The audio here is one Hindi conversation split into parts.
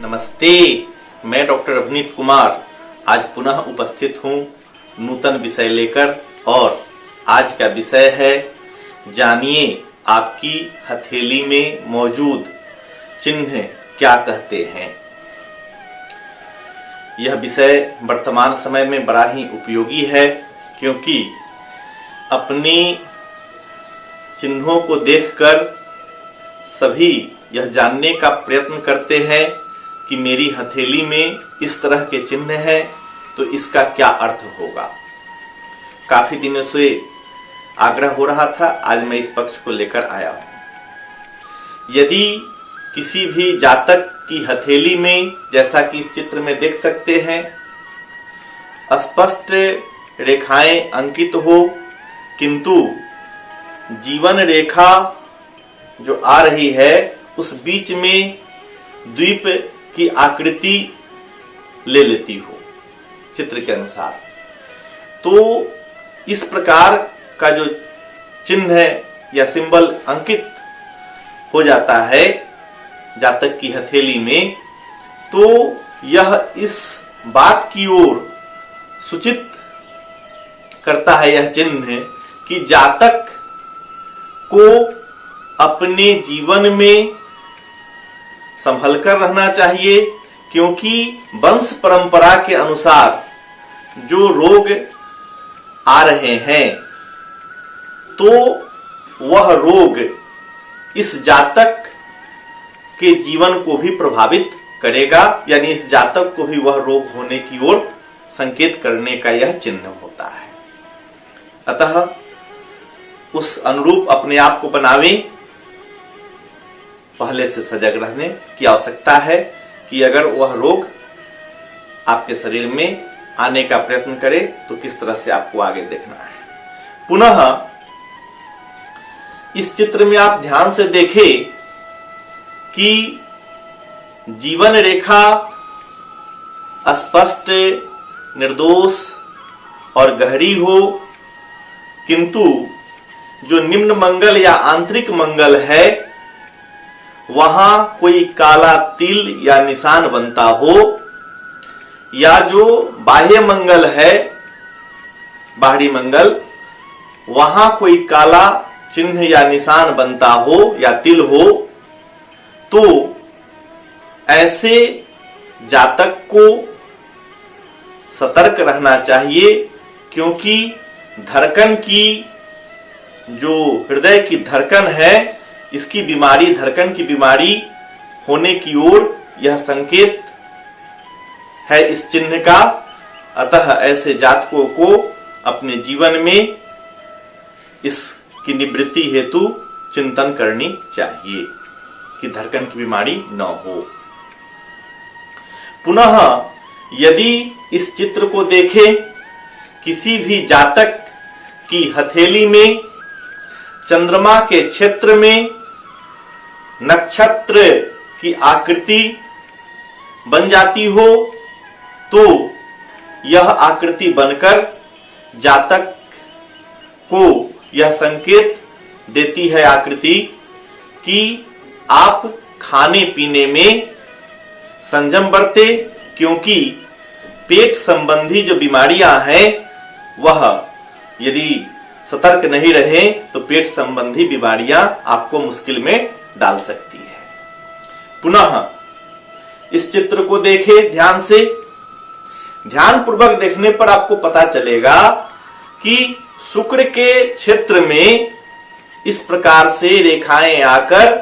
नमस्ते, मैं डॉक्टर अभिनीत कुमार आज पुनः उपस्थित हूँ नूतन विषय लेकर। और आज का विषय है जानिए आपकी हथेली में मौजूद चिन्ह क्या कहते हैं। यह विषय वर्तमान समय में बड़ा ही उपयोगी है, क्योंकि अपने चिन्हों को देखकर सभी यह जानने का प्रयत्न करते हैं कि मेरी हथेली में इस तरह के चिन्ह हैं तो इसका क्या अर्थ होगा। काफी दिनों से आग्रह हो रहा था, आज मैं इस पक्ष को लेकर आया हूं। यदि किसी भी जातक की हथेली में, जैसा कि इस चित्र में देख सकते हैं, स्पष्ट रेखाएं अंकित हो, किंतु जीवन रेखा जो आ रही है उस बीच में द्वीप की आकृति ले लेती हो चित्र के अनुसार, तो इस प्रकार का जो चिन्ह है या सिंबल अंकित हो जाता है जातक की हथेली में, तो यह इस बात की ओर सूचित करता है यह चिन्ह कि जातक को अपने जीवन में संभल कर रहना चाहिए, क्योंकि वंश परंपरा के अनुसार जो रोग आ रहे हैं तो वह रोग इस जातक के जीवन को भी प्रभावित करेगा, यानी इस जातक को भी वह रोग होने की ओर संकेत करने का यह चिन्ह होता है। अतः उस अनुरूप अपने आप को बनावें। पहले से सजग रहने की आवश्यकता है कि अगर वह रोग आपके शरीर में आने का प्रयत्न करे तो किस तरह से आपको आगे देखना है। पुनः इस चित्र में आप ध्यान से देखें कि जीवन रेखा स्पष्ट, निर्दोष और गहरी हो, किंतु जो निम्न मंगल या आंतरिक मंगल है वहां कोई काला तिल या निशान बनता हो, या जो बाह्य मंगल है, बाहरी मंगल, वहां कोई काला चिन्ह या निशान बनता हो या तिल हो, तो ऐसे जातक को सतर्क रहना चाहिए, क्योंकि धड़कन की जो हृदय की धड़कन है, इसकी बीमारी, धड़कन की बीमारी होने की ओर यह संकेत है इस चिन्ह का। अतः ऐसे जातकों को अपने जीवन में इसकी निवृत्ति हेतु चिंतन करनी चाहिए कि धड़कन की बीमारी न हो। पुनः यदि इस चित्र को देखें, किसी भी जातक की हथेली में चंद्रमा के क्षेत्र में नक्षत्र की आकृति बन जाती हो, तो यह आकृति बनकर जातक को यह संकेत देती है आकृति कि आप खाने पीने में संयम बरते, क्योंकि पेट संबंधी जो बीमारियां हैं वह यदि सतर्क नहीं रहे तो पेट संबंधी बीमारियां आपको मुश्किल में डाल सकती है। पुनः इस चित्र को देखें ध्यान से। ध्यान पूर्वक देखने पर आपको पता चलेगा कि शुक्र के क्षेत्र में इस प्रकार से रेखाएं आकर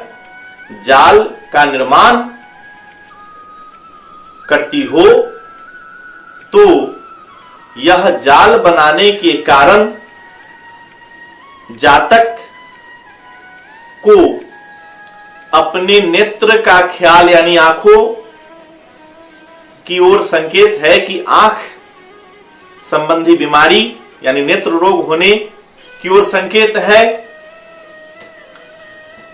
जाल का निर्माण करती हो, तो यह जाल बनाने के कारण जातक को अपने नेत्र का ख्याल, यानी आंखों की ओर संकेत है कि आंख संबंधी बीमारी यानी नेत्र रोग होने की ओर संकेत है।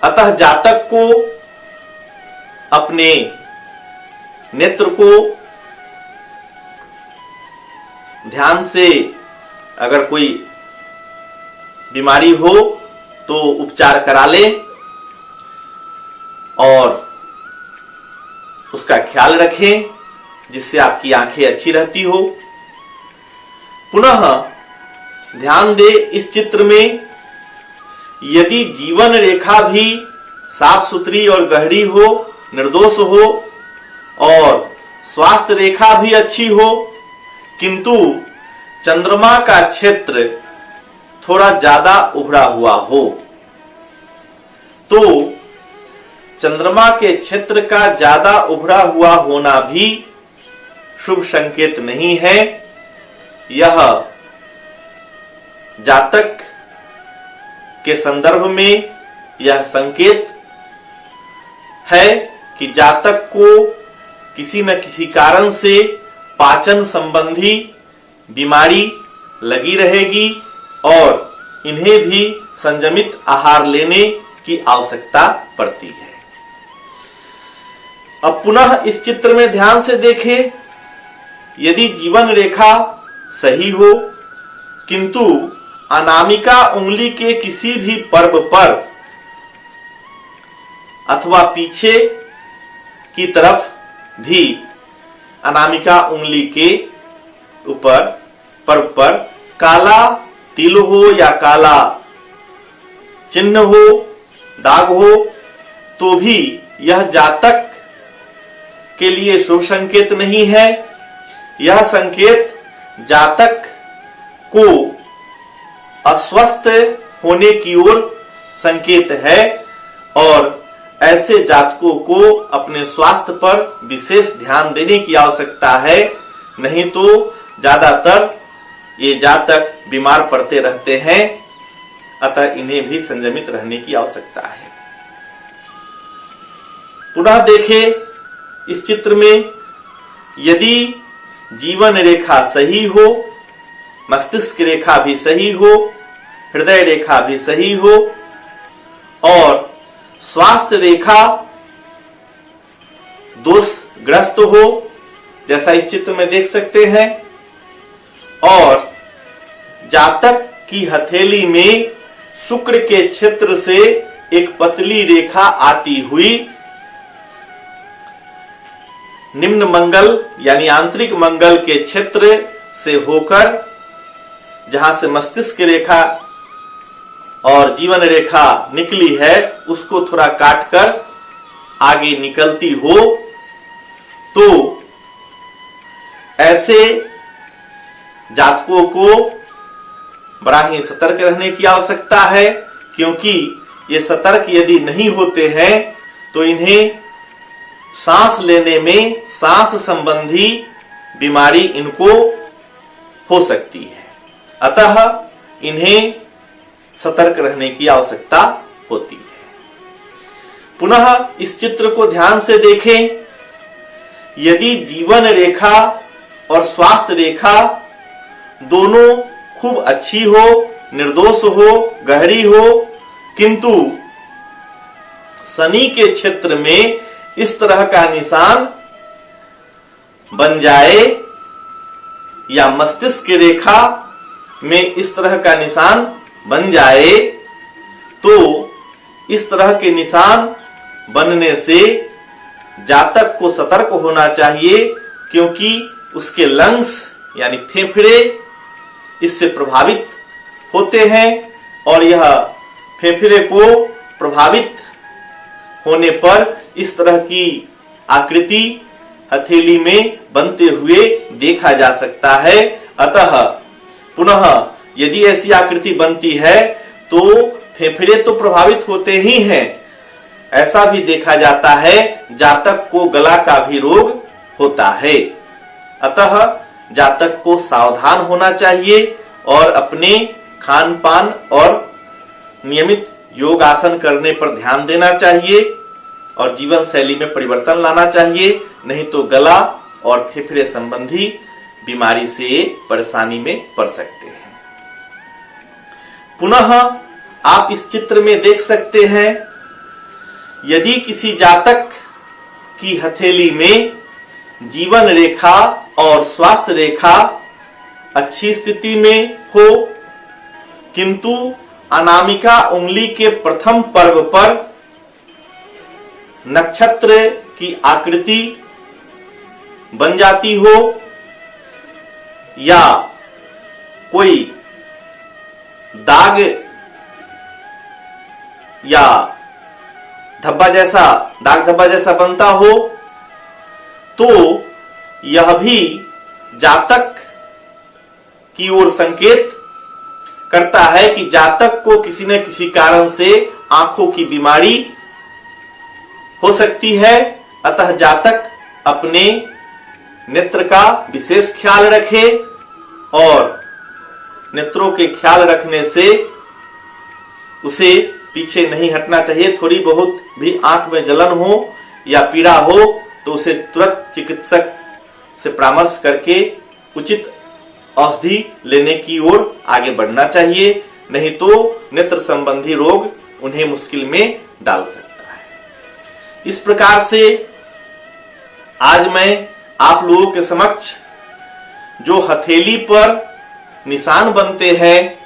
अतः जातक को अपने नेत्र को ध्यान से, अगर कोई बीमारी हो तो उपचार करा ले, और उसका ख्याल रखें, जिससे आपकी आंखें अच्छी रहती हो। पुनः ध्यान दे इस चित्र में, यदि जीवन रेखा भी साफ सुथरी और गहरी हो, निर्दोष हो और स्वास्थ्य रेखा भी अच्छी हो, किंतु चंद्रमा का क्षेत्र थोड़ा ज्यादा उभरा हुआ हो, तो चंद्रमा के क्षेत्र का ज्यादा उभरा हुआ होना भी शुभ संकेत नहीं है। यह जातक के संदर्भ में यह संकेत है कि जातक को किसी न किसी कारण से पाचन संबंधी बीमारी लगी रहेगी और इन्हें भी संयमित आहार लेने की आवश्यकता पड़ती है। अब पुनः इस चित्र में ध्यान से देखें, यदि जीवन रेखा सही हो किंतु अनामिका उंगली के किसी भी पर्व पर अथवा पीछे की तरफ भी अनामिका उंगली के ऊपर पर्व पर काला तिल हो या काला चिन्ह हो, दाग हो, तो भी यह जातक के लिए शुभ संकेत नहीं है। यह संकेत जातक को अस्वस्थ होने की ओर संकेत है और ऐसे जातकों को अपने स्वास्थ्य पर विशेष ध्यान देने की आवश्यकता है, नहीं तो ज्यादातर ये जातक बीमार पड़ते रहते हैं। अतः इन्हें भी संयमित रहने की आवश्यकता है। पुनः देखें इस चित्र में, यदि जीवन रेखा सही हो, मस्तिष्क रेखा भी सही हो, हृदय रेखा भी सही हो और स्वास्थ्य रेखा दोषग्रस्त हो, जैसा इस चित्र में देख सकते हैं, और जातक की हथेली में शुक्र के क्षेत्र से एक पतली रेखा आती हुई निम्न मंगल यानी आंतरिक मंगल के क्षेत्र से होकर, जहां से मस्तिष्क रेखा और जीवन रेखा निकली है, उसको थोड़ा काटकर आगे निकलती हो, तो ऐसे जातकों को बड़ा ही सतर्क रहने की आवश्यकता है, क्योंकि ये सतर्क यदि नहीं होते हैं तो इन्हें सांस लेने में सांस संबंधी बीमारी इनको हो सकती है। अतः इन्हें सतर्क रहने की आवश्यकता होती है। पुनः इस चित्र को ध्यान से देखें, यदि जीवन रेखा और स्वास्थ्य रेखा दोनों खूब अच्छी हो, निर्दोष हो, गहरी हो, किंतु शनि के क्षेत्र में इस तरह का निशान बन जाए या मस्तिष्क रेखा में इस तरह का निशान बन जाए, तो इस तरह के निशान बनने से जातक को सतर्क होना चाहिए, क्योंकि उसके लंग्स यानी फेफड़े इससे प्रभावित होते हैं और यह फेफड़े को प्रभावित होने पर इस तरह की आकृति हथेली में बनते हुए देखा जा सकता है। अतः पुनः यदि ऐसी आकृति बनती है तो फेफड़े तो प्रभावित होते ही हैं, ऐसा भी देखा जाता है जातक को गला का भी रोग होता है। अतः जातक को सावधान होना चाहिए और अपने खान पान और नियमित योग आसन करने पर ध्यान देना चाहिए और जीवन शैली में परिवर्तन लाना चाहिए, नहीं तो गला और फेफड़े संबंधी बीमारी से परेशानी में पड़ सकते हैं। पुनः आप इस चित्र में देख सकते हैं, यदि किसी जातक की हथेली में जीवन रेखा और स्वास्थ्य रेखा अच्छी स्थिति में हो, किंतु अनामिका उंगली के प्रथम पर्व पर नक्षत्र की आकृति बन जाती हो या कोई दाग या दाग धब्बा जैसा बनता हो, तो यह भी जातक की ओर संकेत करता है कि जातक को किसी न किसी कारण से आंखों की बीमारी हो सकती है। अतः जातक अपने नेत्र का विशेष ख्याल रखे और नेत्रों के ख्याल रखने से उसे पीछे नहीं हटना चाहिए। थोड़ी बहुत भी आंख में जलन हो या पीड़ा हो तो उसे तुरंत चिकित्सक से परामर्श करके उचित औषधि लेने की ओर आगे बढ़ना चाहिए, नहीं तो नेत्र संबंधी रोग उन्हें मुश्किल में डाल सकता है। इस प्रकार से आज मैं आप लोगों के समक्ष जो हथेली पर निशान बनते हैं,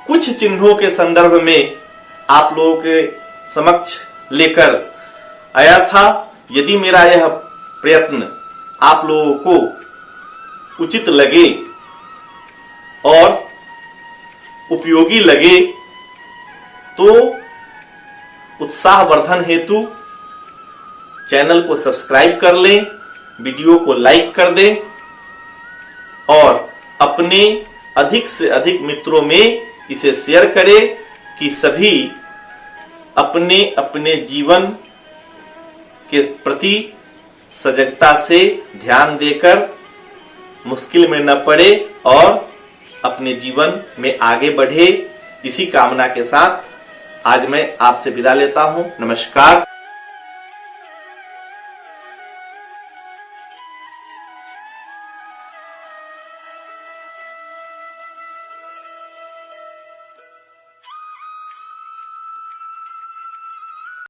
कुछ चिन्हों के संदर्भ में आप लोगों के समक्ष लेकर आया था। यदि मेरा यह प्रयत्न आप लोगों को उचित लगे और उपयोगी लगे तो उत्साहवर्धन हेतु चैनल को सब्सक्राइब कर लें, वीडियो को लाइक कर दें और अपने अधिक से अधिक मित्रों में इसे शेयर करें कि सभी अपने अपने जीवन के प्रति सजगता से ध्यान देकर मुश्किल में न पड़े और अपने जीवन में आगे बढ़े। इसी कामना के साथ आज मैं आपसे विदा लेता हूं। नमस्कार।